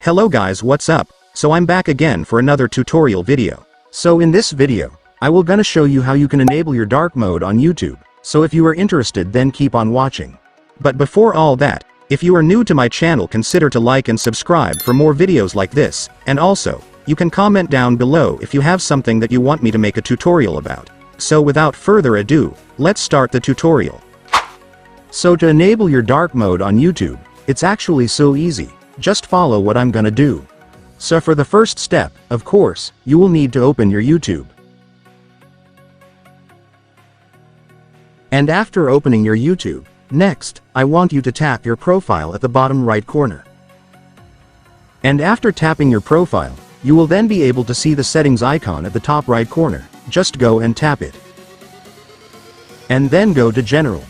Hello guys, what's up? So I'm back again for another tutorial video. So in this video, I will gonna show you how you can enable your dark mode on YouTube. So if you are interested, then keep on watching. But before all that, if you are new to my channel, consider to like and subscribe for more videos like this, and also, you can comment down below if you have something that you want me to make a tutorial about. So without further ado, let's start the tutorial. So to enable your dark mode on YouTube, it's actually so easy. Just follow what I'm gonna do. So for the first step, of course, you will need to open your YouTube. And after opening your YouTube, next, I want you to tap your profile at the bottom right corner. And after tapping your profile, you will then be able to see the settings icon at the top right corner. Just go and tap it. And then go to General.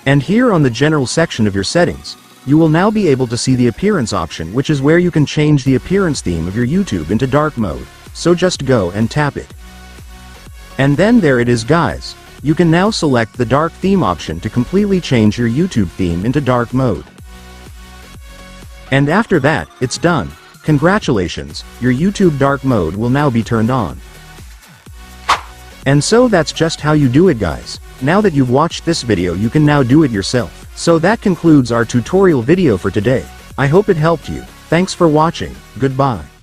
And here on the General section of your settings, you will now be able to see the appearance option, which is where you can change the appearance theme of your YouTube into dark mode. So just go and tap it. And then there it is, guys. You can now select the dark theme option to completely change your YouTube theme into dark mode. And after that, it's done. Congratulations, your YouTube dark mode will now be turned on. And so that's just how you do it, guys. Now that you've watched this video, you can now do it yourself. So that concludes our tutorial video for today. I hope it helped you. Thanks for watching. Goodbye.